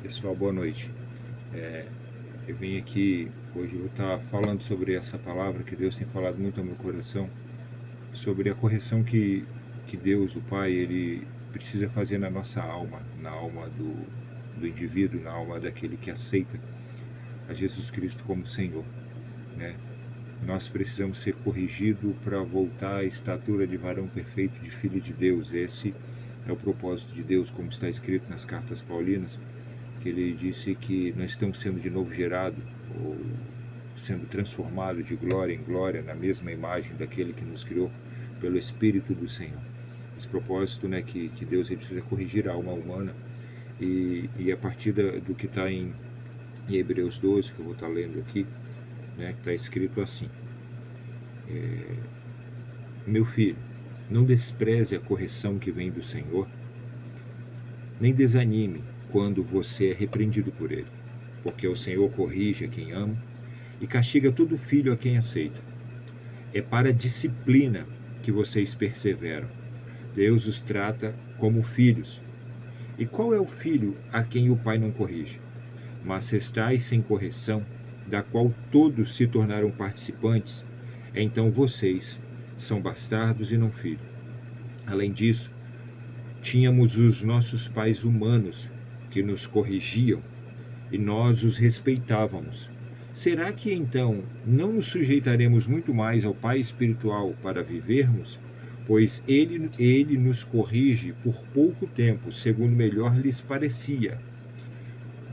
Pessoal, boa noite. Eu vim aqui, hoje eu vou estar falando sobre essa palavra que Deus tem falado muito ao meu coração, sobre a correção que Deus, o Pai, Ele precisa fazer na nossa alma, na alma do indivíduo, na alma daquele que aceita a Jesus Cristo como Senhor, né? Nós precisamos ser corrigidos para voltar à estatura de varão perfeito, de filho de Deus. Esse é o propósito de Deus, como está escrito nas cartas paulinas, que ele disse que nós estamos sendo de novo gerados, ou sendo transformados de glória em glória, na mesma imagem daquele que nos criou pelo Espírito do Senhor. Esse propósito, né, que Deus ele precisa corrigir a alma humana, e a partir do que está em Hebreus 12, que eu vou estar lendo aqui, né, que está escrito assim: meu filho, não despreze a correção que vem do Senhor, nem desanime quando você é repreendido por ele, porque o Senhor corrige a quem ama e castiga todo filho a quem aceita. É para a disciplina que vocês perseveram. Deus os trata como filhos. E qual é o filho a quem o pai não corrige? Mas se estáis sem correção, da qual todos se tornaram participantes, então vocês são bastardos e não filhos. Além disso, tínhamos os nossos pais humanos que nos corrigiam e nós os respeitávamos. Será que então não nos sujeitaremos muito mais ao Pai espiritual para vivermos? Pois ele nos corrige por pouco tempo, segundo melhor lhes parecia.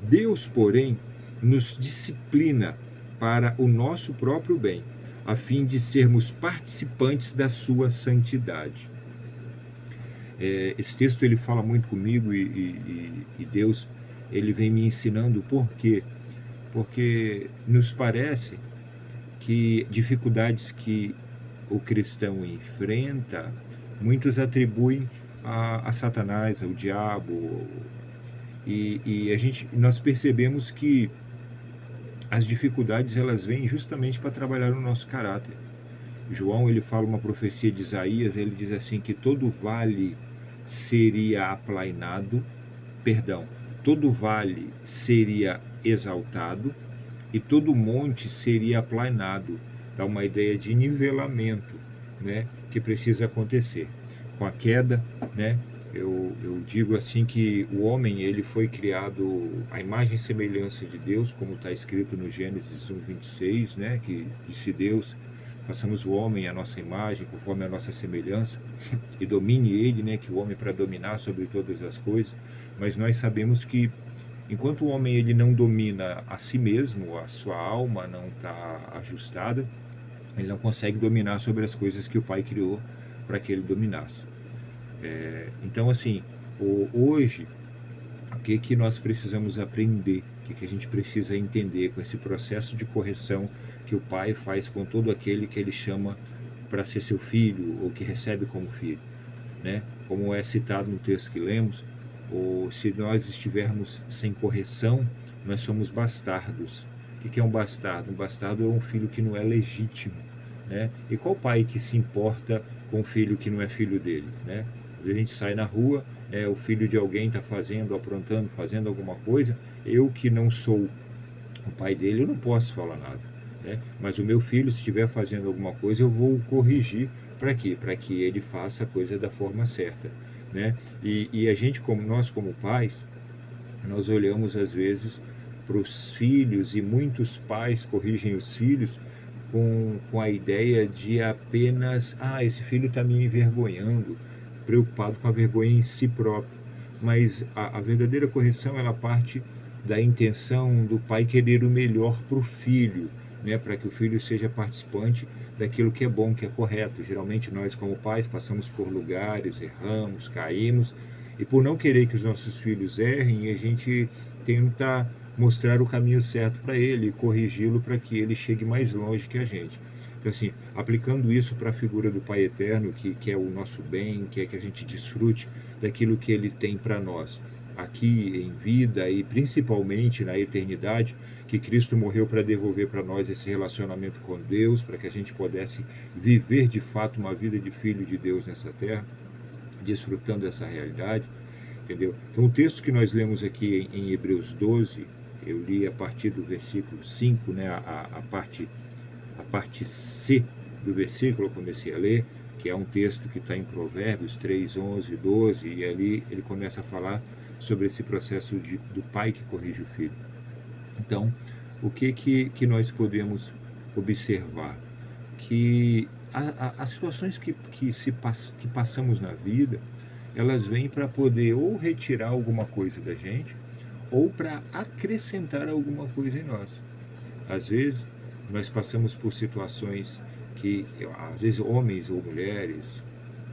Deus, porém, nos disciplina para o nosso próprio bem, a fim de sermos participantes da sua santidade. Esse texto ele fala muito comigo e Deus ele vem me ensinando por quê? Porque nos parece que dificuldades que o cristão enfrenta, muitos atribuem a Satanás, ao diabo, nós percebemos que as dificuldades elas vêm justamente para trabalhar no nosso caráter. João ele fala uma profecia de Isaías, ele diz assim que todo vale seria aplainado, todo vale seria exaltado e todo monte seria aplainado. Dá uma ideia de nivelamento, né, que precisa acontecer. Com a queda, né, eu digo assim que o homem ele foi criado à imagem e semelhança de Deus, como está escrito no Gênesis 1:26, né, que disse Deus: façamos o homem à nossa imagem, conforme a nossa semelhança, e domine ele, né, que o homem para dominar sobre todas as coisas. Mas nós sabemos que enquanto o homem ele não domina a si mesmo, a sua alma não está ajustada, ele não consegue dominar sobre as coisas que o Pai criou para que ele dominasse. Então, assim, hoje, o que nós precisamos aprender, o que a gente precisa entender com esse processo de correção que o Pai faz com todo aquele que ele chama para ser seu filho ou que recebe como filho, né? Como é citado no texto que lemos, ou se nós estivermos sem correção, nós somos bastardos. O que é um bastardo? Um bastardo é um filho que não é legítimo, né? E qual pai que se importa com um filho que não é filho dele, né? Às vezes a gente sai na rua, o filho de alguém está fazendo, aprontando, fazendo alguma coisa, eu que não sou o pai dele, eu não posso falar nada, né? Mas o meu filho, se estiver fazendo alguma coisa, eu vou corrigir. Para quê? Para que ele faça a coisa da forma certa, né? E a gente, como nós como pais, nós olhamos às vezes para os filhos, e muitos pais corrigem os filhos com a ideia de apenas, esse filho está me envergonhando, preocupado com a vergonha em si próprio. Mas a verdadeira correção ela parte da intenção do pai querer o melhor para o filho, né, para que o filho seja participante daquilo que é bom, que é correto. Geralmente nós como pais passamos por lugares, erramos, caímos, e por não querer que os nossos filhos errem, a gente tenta mostrar o caminho certo para ele e corrigi-lo para que ele chegue mais longe que a gente. Então, assim, aplicando isso para a figura do Pai Eterno, que é o nosso bem, que é que a gente desfrute daquilo que Ele tem para nós, aqui em vida e principalmente na eternidade, que Cristo morreu para devolver para nós esse relacionamento com Deus, para que a gente pudesse viver de fato uma vida de filho de Deus nessa terra, desfrutando dessa realidade. entendeu? Então o texto que nós lemos aqui em Hebreus 12, eu li a partir do versículo 5, né, a parte C do versículo eu comecei a ler, que é um texto que está em Provérbios 3, 11, 12, e ali ele começa a falar sobre esse processo do pai que corrige o filho. Então, o que nós podemos observar? Que as situações que passamos na vida, elas vêm para poder ou retirar alguma coisa da gente, ou para acrescentar alguma coisa em nós. Às vezes, nós passamos por situações que, às vezes, homens ou mulheres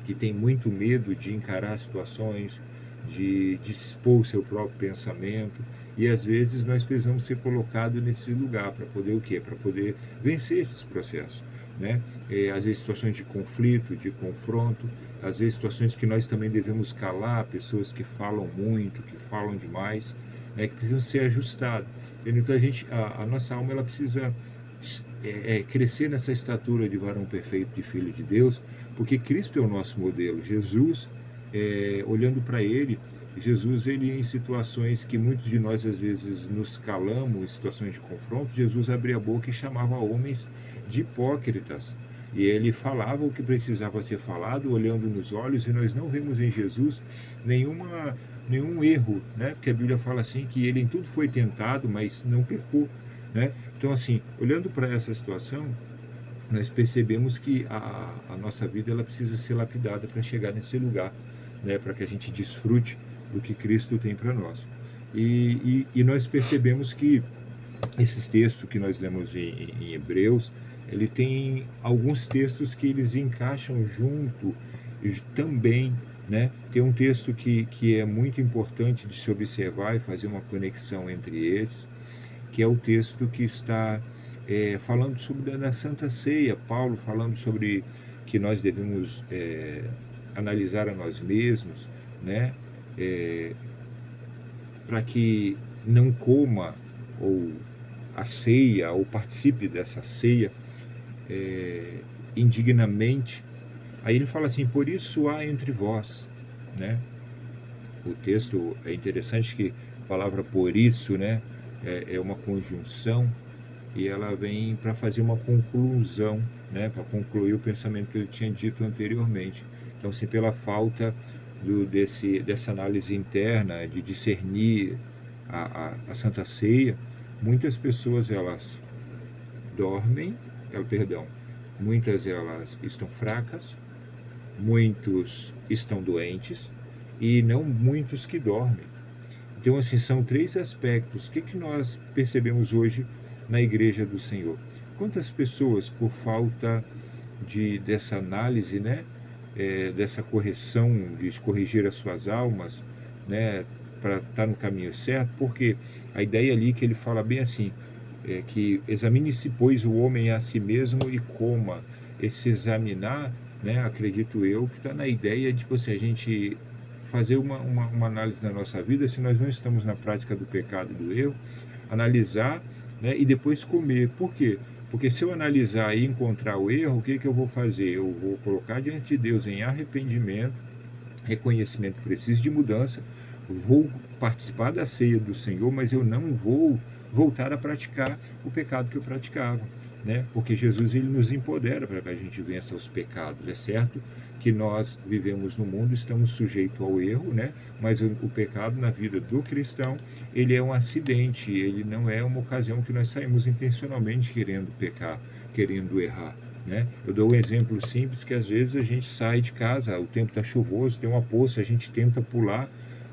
que têm muito medo de encarar situações, de expor o seu próprio pensamento, e às vezes nós precisamos ser colocados nesse lugar para poder o quê? Para poder vencer esses processos, né? Às vezes situações de conflito, de confronto, às vezes situações que nós também devemos calar, pessoas que falam muito, que falam demais, né? Que precisam ser ajustadas. Então a nossa alma ela precisa crescer nessa estatura de varão perfeito, de filho de Deus, porque Cristo é o nosso modelo. Jesus, olhando para Ele, Jesus, ele em situações que muitos de nós às vezes nos calamos, em situações de confronto, Jesus abria a boca e chamava homens de hipócritas. E ele falava o que precisava ser falado, olhando nos olhos, e nós não vemos em Jesus nenhum erro, né? Porque a Bíblia fala assim que ele em tudo foi tentado, mas não pecou, né? Então, assim, olhando para essa situação, nós percebemos que a nossa vida ela precisa ser lapidada para chegar nesse lugar, né? Para que a gente desfrute do que Cristo tem para nós. E nós percebemos que esses textos que nós lemos em Hebreus, ele tem alguns textos que eles encaixam junto também, né? Tem um texto que é muito importante de se observar e fazer uma conexão entre esses, que é o texto que está falando sobre a Santa Ceia, Paulo falando sobre que nós devemos analisar a nós mesmos, né? Para que não coma ou a ceia ou participe dessa ceia indignamente. Aí ele fala assim: por isso há entre vós, né? O texto é interessante que a palavra por isso, né, é uma conjunção e ela vem para fazer uma conclusão, né, para concluir o pensamento que ele tinha dito anteriormente. Então, assim, pela falta dessa análise interna, de discernir a Santa Ceia, muitas pessoas elas dormem, muitas elas estão fracas, muitos estão doentes e não muitos que dormem. Então, assim, são três aspectos. O que nós percebemos hoje na Igreja do Senhor? Quantas pessoas, por falta dessa análise, né, dessa correção, de corrigir as suas almas, né, para estar no caminho certo, porque a ideia ali que ele fala bem assim, que examine-se, pois, o homem a si mesmo e coma. Esse examinar, né, acredito eu, que está na ideia de a gente fazer uma análise da nossa vida, se nós não estamos na prática do pecado e do erro, analisar, né, e depois comer. Por quê? Porque se eu analisar e encontrar o erro, o que eu vou fazer? Eu vou colocar diante de Deus em arrependimento, reconhecimento que preciso de mudança, vou participar da ceia do Senhor, mas eu não vou voltar a praticar o pecado que eu praticava, né? Porque Jesus ele nos empodera para que a gente vença os pecados. É certo que nós vivemos no mundo, estamos sujeitos ao erro, né? Mas o pecado na vida do cristão, ele é um acidente, ele não é uma ocasião que nós saímos intencionalmente querendo pecar, querendo errar, né? Eu dou um exemplo simples, que às vezes a gente sai de casa, o tempo está chuvoso, tem uma poça, a gente tenta pular,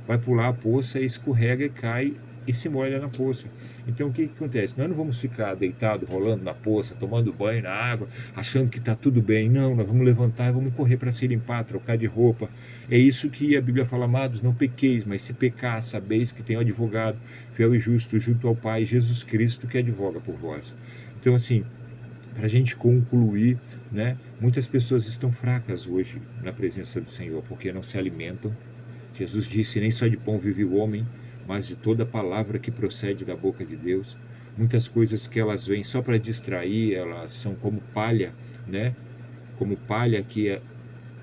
vai pular a poça, escorrega e cai e se molha na poça. Então o que acontece? Nós não vamos ficar deitado, rolando na poça, tomando banho na água, achando que está tudo bem. Não, nós vamos levantar e vamos correr para se limpar, trocar de roupa. É isso que a Bíblia fala: amados, não pequeis, mas se pecar, sabeis que tem um advogado fiel e justo junto ao Pai, Jesus Cristo, que advoga por vós. Então, assim, para a gente concluir, né, muitas pessoas estão fracas hoje na presença do Senhor, porque não se alimentam. Jesus disse: nem só de pão vive o homem, mas de toda palavra que procede da boca de Deus. Muitas coisas que elas vêm só para distrair, elas são como palha, né? Como palha que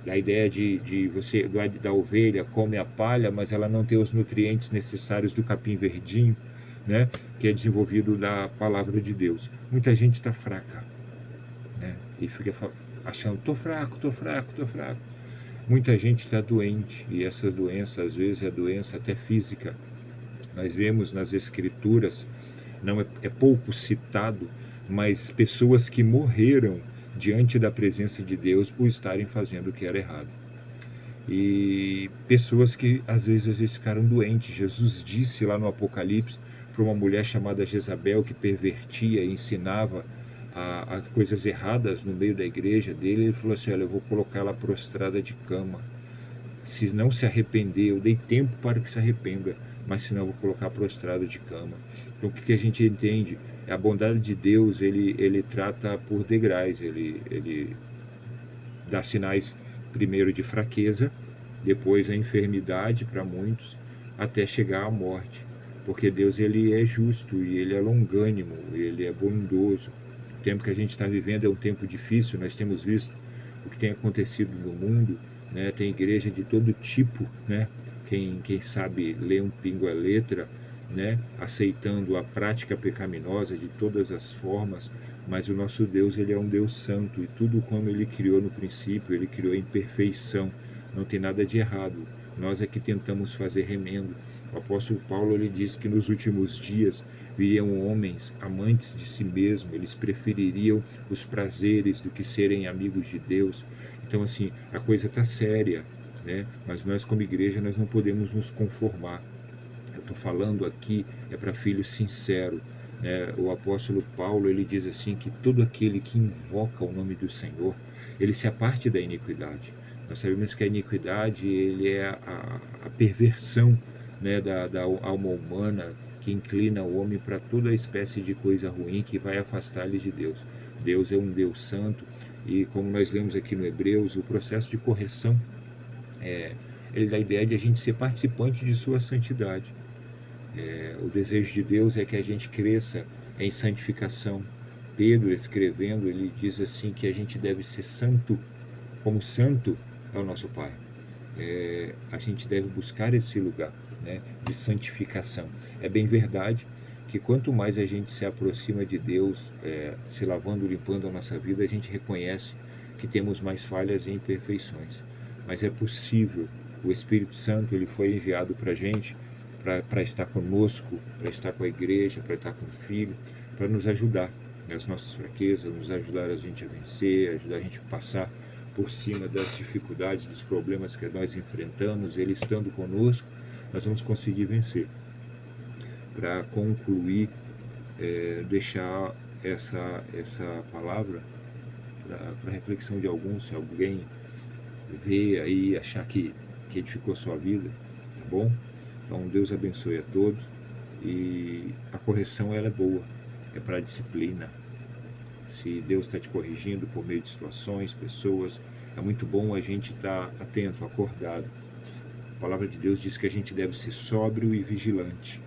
Da ideia de você, da ovelha come a palha, mas ela não tem os nutrientes necessários do capim verdinho, né? Que é desenvolvido da palavra de Deus. Muita gente está fraca, né? E fica achando, tô fraco, tô fraco, tô fraco. Muita gente está doente, e essa doença, às vezes, é doença até física. Nós vemos nas escrituras, não é pouco citado, mas pessoas que morreram diante da presença de Deus por estarem fazendo o que era errado. E pessoas que às vezes ficaram doentes. Jesus disse lá no Apocalipse para uma mulher chamada Jezabel, que pervertia e ensinava a coisas erradas no meio da igreja dele. Ele falou assim: olha, eu vou colocar ela prostrada de cama. Se não se arrepender, eu dei tempo para que se arrependa, mas senão eu vou colocar prostrado de cama. Então o que a gente entende? A bondade de Deus, ele trata por degraus, ele dá sinais primeiro de fraqueza, depois a enfermidade para muitos, até chegar à morte. Porque Deus, ele é justo e ele é longânimo, ele é bondoso. O tempo que a gente está vivendo é um tempo difícil, nós temos visto o que tem acontecido no mundo, né? Tem igreja de todo tipo, né? Quem sabe ler um pingo a letra, né? Aceitando a prática pecaminosa de todas as formas, mas o nosso Deus, ele é um Deus santo, e tudo como ele criou no princípio, ele criou em perfeição, não tem nada de errado. Nós é que tentamos fazer remendo. O apóstolo Paulo, ele diz que nos últimos dias viriam homens amantes de si mesmo, eles prefeririam os prazeres do que serem amigos de Deus. Então, assim, a coisa está séria, né? Mas nós, como igreja, nós não podemos nos conformar. Eu estou falando aqui é para filho sincero, né? O apóstolo Paulo, ele diz assim, que todo aquele que invoca o nome do Senhor, ele se aparte da iniquidade. Nós sabemos que a iniquidade, ele é a perversão, né, da alma humana, que inclina o homem para toda espécie de coisa ruim que vai afastar-lhe de Deus. Deus é um Deus santo, e como nós lemos aqui no Hebreus, o processo de correção, ele dá a ideia de a gente ser participante de sua santidade. O desejo de Deus é que a gente cresça em santificação. Pedro, escrevendo, ele diz assim que a gente deve ser santo, como santo é o nosso Pai. A gente deve buscar esse lugar, né, de santificação. É bem verdade que quanto mais a gente se aproxima de Deus, se lavando, limpando a nossa vida, a gente reconhece que temos mais falhas e imperfeições. Mas é possível. O Espírito Santo, ele foi enviado para a gente para estar conosco, para estar com a igreja, para estar com o Filho, para nos ajudar nas nossas fraquezas, nos ajudar a gente a vencer, ajudar a gente a passar por cima das dificuldades, dos problemas que nós enfrentamos. Ele estando conosco, nós vamos conseguir vencer. Para concluir, deixar essa palavra para reflexão de alguns, se alguém ver aí, achar que edificou a sua vida, tá bom? Então Deus abençoe a todos, e a correção, ela é boa, é para a disciplina. Se Deus está te corrigindo por meio de situações, pessoas, é muito bom a gente estar atento, acordado. A palavra de Deus diz que a gente deve ser sóbrio e vigilante.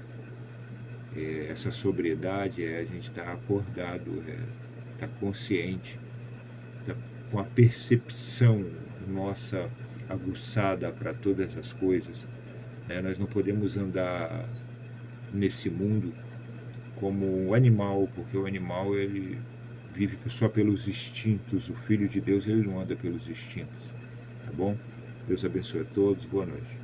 Essa sobriedade é a gente estar acordado, estar consciente, estar com a percepção nossa aguçada para todas as coisas. Nós não podemos andar nesse mundo como um animal, porque o animal, ele vive só pelos instintos. O Filho de Deus, ele não anda pelos instintos, tá bom? Deus abençoe a todos, boa noite.